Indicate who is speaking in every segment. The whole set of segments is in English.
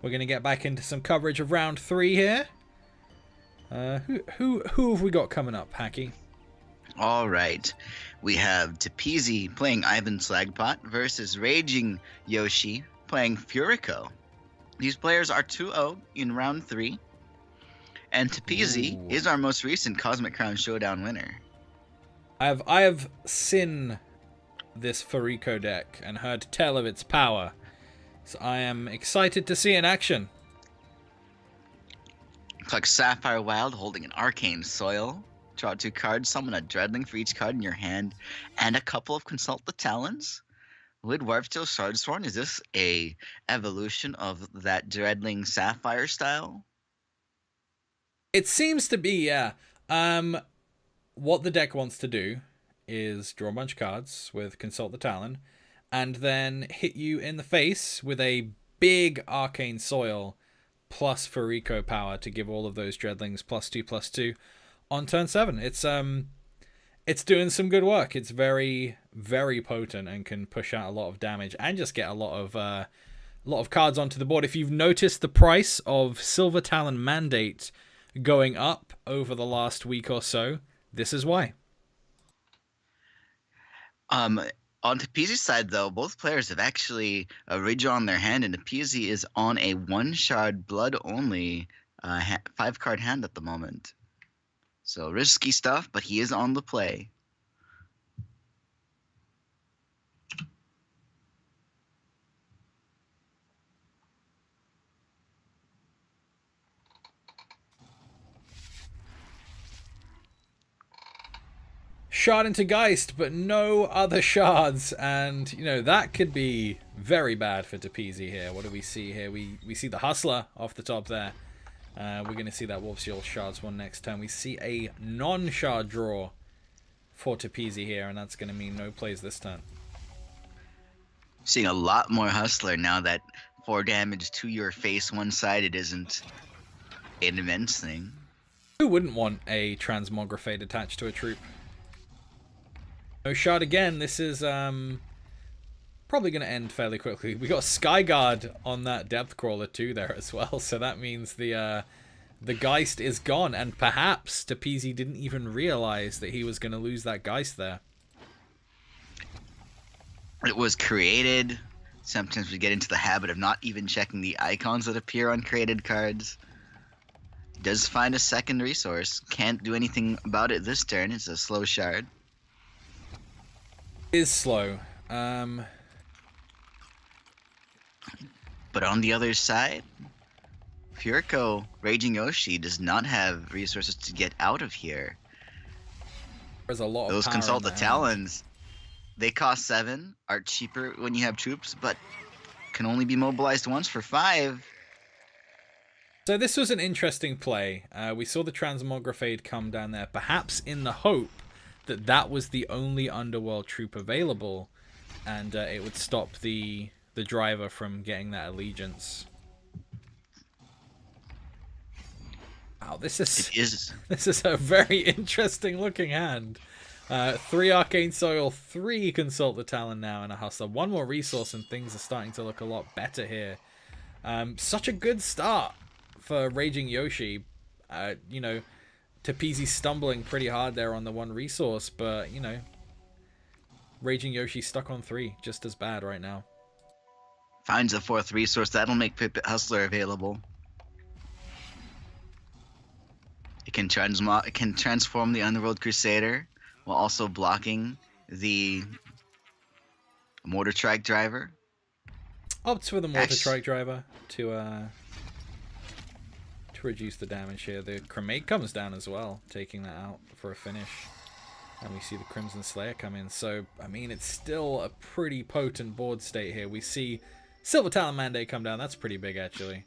Speaker 1: We're going to get back into some coverage of round 3 here. Who have we got coming up, Hacky?
Speaker 2: All right. We have Tpeezy playing Ivan Slagpot versus RagingYoshi playing Furico. These players are 2-0 in round 3. And Tpeezy is our most recent Cosmic Crown Showdown winner.
Speaker 1: I have seen this Furico deck and heard tell of its power. So I am excited to see it in action.
Speaker 2: Collect Sapphire Wild holding an Arcane Soil. Draw 2 cards, summon a Dreadling for each card in your hand, and a couple of Consult the Talons. Would Warpsteel Shardsworn, is this a evolution of that Dreadling Sapphire style?
Speaker 1: It seems to be, yeah. What the deck wants to do is draw a bunch of cards with Consult the Talon, and then hit you in the face with a big Arcane Soil plus Furico power to give all of those Dreadlings +2/+2 on turn 7. It's doing some good work. It's very, very potent and can push out a lot of damage and just get a lot of cards onto the board. If you've noticed the price of Silver Talon Mandate going up over the last week or so, this is why.
Speaker 2: On Tpeezy's side, though, both players have actually redrawn their hand, and Tpeezy is on a 1-shard blood-only 5-card hand at the moment. So risky stuff, but he is on the play.
Speaker 1: Shard into Geist, but no other shards, and you know that could be very bad for Tpeezy here. What do we see here? We see the Hustler off the top there. We're going to see that Warpsteel Shards one next turn. We see a non-shard draw for Tpeezy here, and that's going to mean no plays this turn.
Speaker 2: Seeing a lot more Hustler now that 4 damage to your face one-sided isn't an immense thing.
Speaker 1: Who wouldn't want a Transmografade attached to a troop? No shard again. This is probably going to end fairly quickly. We got Skyguard on that Depth Crawler too there as well, so that means the Geist is gone, and perhaps Tpeezy didn't even realize that he was going to lose that Geist there.
Speaker 2: It was created. Sometimes we get into the habit of not even checking the icons that appear on created cards. Does find a second resource. Can't do anything about it this turn. It's a slow shard.
Speaker 1: Is slow.
Speaker 2: But on the other side, Furico RagingYoshi does not have resources to get out of here.
Speaker 1: There's a lot of
Speaker 2: those
Speaker 1: power
Speaker 2: Consult
Speaker 1: in
Speaker 2: the
Speaker 1: the
Speaker 2: Talons. They cost 7, are cheaper when you have troops, but can only be mobilized once for 5.
Speaker 1: So this was an interesting play. We saw the Transmografade come down there, perhaps in the hope that that was the only Underworld troop available, and it would stop the driver from getting that allegiance. Wow, this is a very interesting looking hand. 3 Arcane Soil, 3 Consult the Talon now, and a Hustler. 1 more resource, and things are starting to look a lot better here. Such a good start for RagingYoshi. You know, Tpeezy stumbling pretty hard there on the 1 resource, but, you know, RagingYoshi stuck on 3, just as bad right now.
Speaker 2: Finds a 4th resource. That'll make Pipit Hustler available. It can transform the Underworld Crusader while also blocking the Mortar Trike Driver.
Speaker 1: Opts for the Mortar Trike Driver to reduce the damage here. The Cremate comes down as well, taking that out for a finish. And we see the Crimson Slayer come in. So, I mean, it's still a pretty potent board state here. We see Silver Talon Mandate come down. That's pretty big, actually.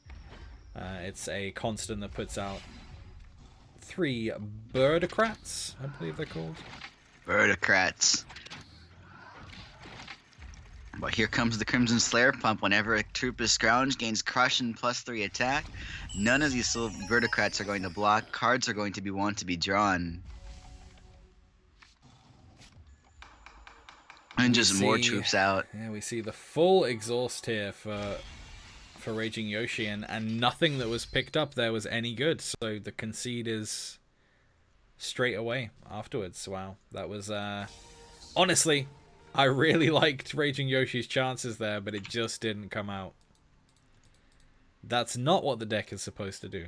Speaker 1: It's a constant that puts out 3 Birdocrats, I believe they're called.
Speaker 2: Birdocrats. But here comes the Crimson Slayer pump. Whenever a troop is scrounged, gains crush and +3 attack. None of these Birdocrats are going to block. Cards are going to want to be drawn. And just more troops out.
Speaker 1: Yeah, we see the full exhaust here for for RagingYoshi, and nothing that was picked up there was any good. So the concede is straight away afterwards. Wow, that was honestly, I really liked RagingYoshi's chances there, but it just didn't come out. That's not what the deck is supposed to do.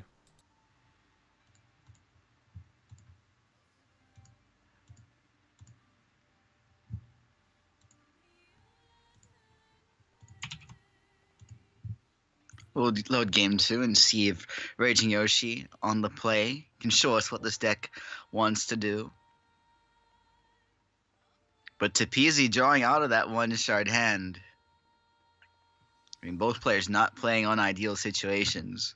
Speaker 2: We'll load game 2 and see if Raging Yoshi on the play can show us what this deck wants to do. But Tpeezy drawing out of that one shard hand. I mean, both players not playing on ideal situations.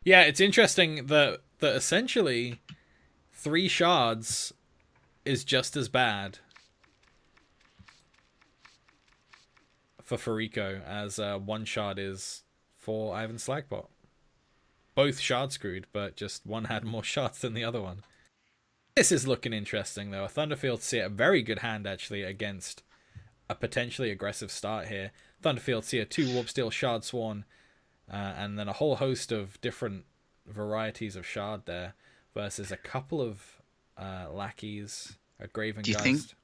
Speaker 1: Yeah, it's interesting that essentially 3 shards is just as bad for Furiko as 1 shard is for Ivan Slagpot. Both shard screwed, but just one had more shards than the other one. This is looking interesting though. A Thunderfield Seer, a very good hand actually against a potentially aggressive start here. Thunderfield Seer, 2 Warp Steel, Shard Sworn, and then a whole host of different varieties of shard there versus a couple of lackeys, a Graven Geist.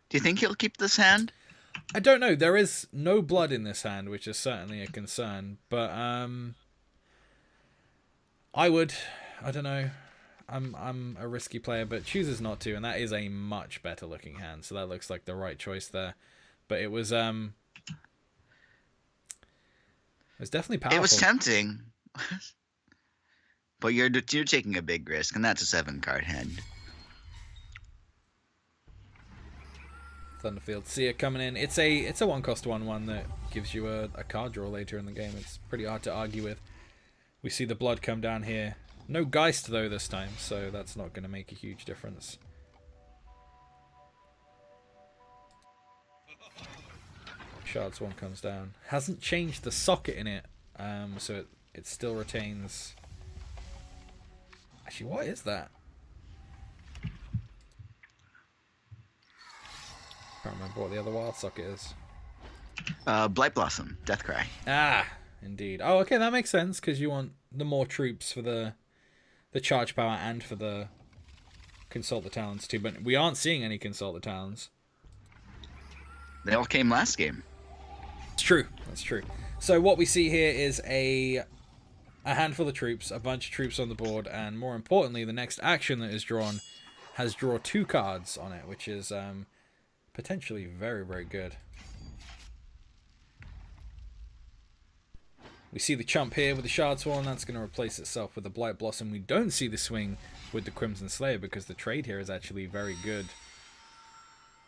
Speaker 2: Do you think he'll keep this hand?
Speaker 1: I don't know. There is no blood in this hand, which is certainly a concern. But I don't know. I'm a risky player, but chooses not to, and that is a much better looking hand. So that looks like the right choice there. But it was definitely powerful.
Speaker 2: It was tempting, but you're taking a big risk, and that's a 7-card hand.
Speaker 1: Thunderfield Seer coming in. It's a 1-cost 1/1 that gives you a card draw later in the game. It's pretty hard to argue with. We see the blood come down here. No Geist though this time, so that's not going to make a huge difference. Shard Swan comes down. Hasn't changed the socket in it, so it still retains. Actually, what is that? Can't remember what the other wild socket is.
Speaker 2: Blight Blossom, Deathcry.
Speaker 1: Ah, indeed. Oh, okay, that makes sense because you want the more troops for the charge power and for the Consult the Talons too. But we aren't seeing any Consult the Talons.
Speaker 2: They all came last game.
Speaker 1: It's true. That's true. So what we see here is a handful of troops, a bunch of troops on the board, and more importantly, the next action that is drawn has draw 2 cards on it, which is potentially very, very good. We see the chump here with the Shard Sworn. That's going to replace itself with the Blight Blossom. We don't see the swing with the Crimson Slayer because the trade here is actually very good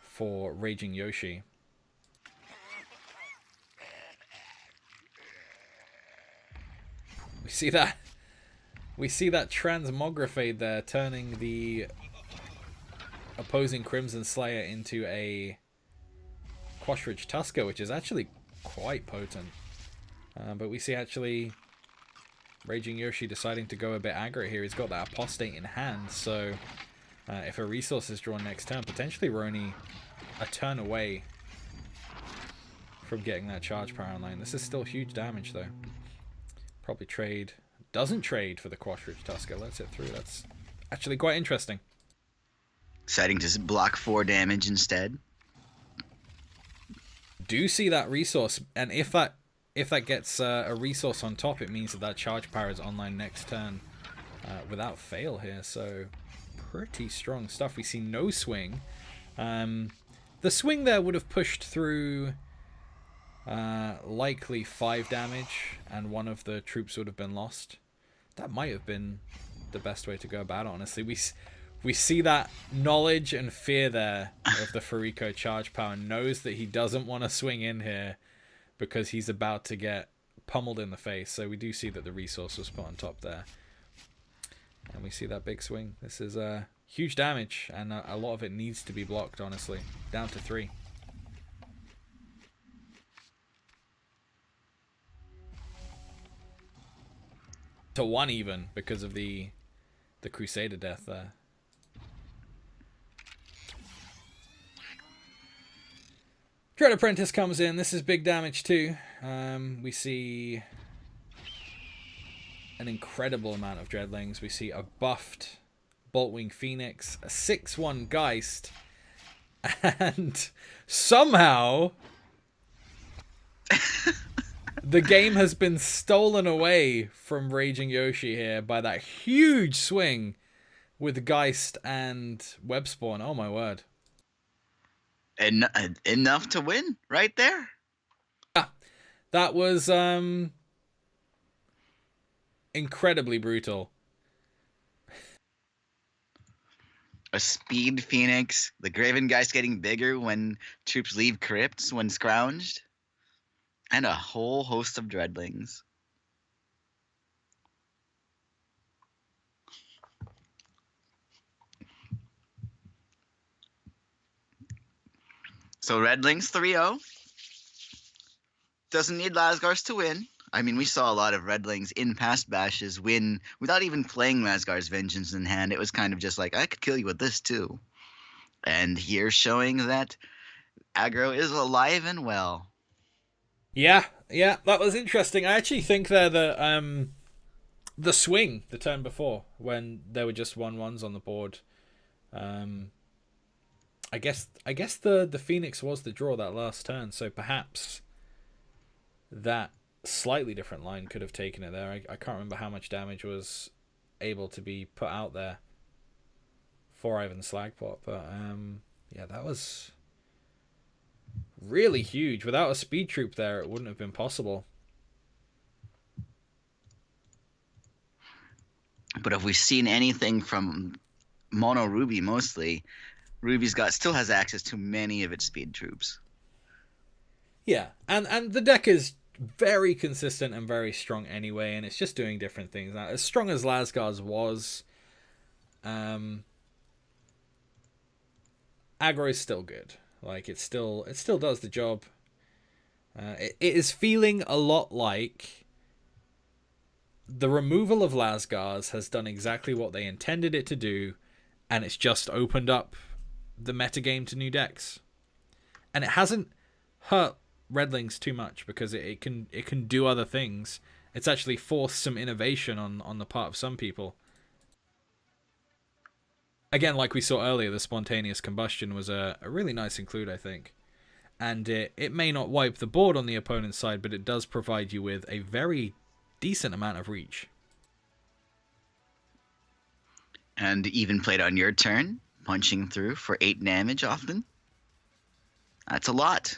Speaker 1: for RagingYoshi. We see that Transmogrifade there turning the opposing Crimson Slayer into a Quashridge Tusker, which is actually quite potent. But we see actually RagingYoshi deciding to go a bit aggro here. He's got that Apostate in hand, so if a resource is drawn next turn, potentially we're only a turn away from getting that charge power online. This is still huge damage though. Probably trade. Doesn't trade for the Quashridge Tusker. Lets it through. That's actually quite interesting.
Speaker 2: Deciding to block 4 damage instead.
Speaker 1: Do see that resource, and if that gets a resource on top, it means that charge power is online next turn without fail here. So pretty strong stuff. We see no swing. The swing there would have pushed through likely 5 damage, and one of the troops would have been lost. That might have been the best way to go about it, honestly. We see that knowledge and fear there of the Furiko charge power. Knows that he doesn't want to swing in here because he's about to get pummeled in the face. So we do see that the resource was put on top there. And we see that big swing. This is huge damage, and a lot of it needs to be blocked, honestly. Down to 3. To 1 even, because of the Crusader death there. Dread Apprentice comes in. This is big damage too. We see an incredible amount of Dreadlings. We see a buffed Boltwing Phoenix, a 6/1 Geist, and somehow the game has been stolen away from RagingYoshi here by that huge swing with Geist and Web Spawn. Oh my word.
Speaker 2: Enough to win right there.
Speaker 1: Yeah, that was incredibly brutal.
Speaker 2: A speed Phoenix, the Graven Geist getting bigger when troops leave crypts when scrounged, and a whole host of Dreadlings. So Redlings 3-0. Doesn't need Lasgars to win. I mean, we saw a lot of Redlings in past bashes win without even playing Lasgar's Vengeance in hand. It was kind of just like, I could kill you with this too. And here showing that aggro is alive and well.
Speaker 1: Yeah, that was interesting. I actually think they're the swing the turn before when there were just 1/1s on the board. I guess the Phoenix was the draw that last turn, so perhaps that slightly different line could have taken it there. I can't remember how much damage was able to be put out there for Ivan Slagpot, but yeah, that was really huge. Without a speed troop there, it wouldn't have been possible.
Speaker 2: But if we've seen anything from Mono Ruby mostly, Ruby's still has access to many of its speed troops.
Speaker 1: Yeah, and the deck is very consistent and very strong anyway, and it's just doing different things. Now, as strong as Lasgar's was, aggro is still good. Like it still does the job. It is feeling a lot like the removal of Lasgar's has done exactly what they intended it to do, and it's just opened up the metagame to new decks. And it hasn't hurt Redlings too much because it can do other things. It's actually forced some innovation on the part of some people. Again, like we saw earlier, the spontaneous combustion was a really nice include, I think. And it may not wipe the board on the opponent's side, but it does provide you with a very decent amount of reach.
Speaker 2: And even played on your turn, punching through for 8 damage often. That's a lot.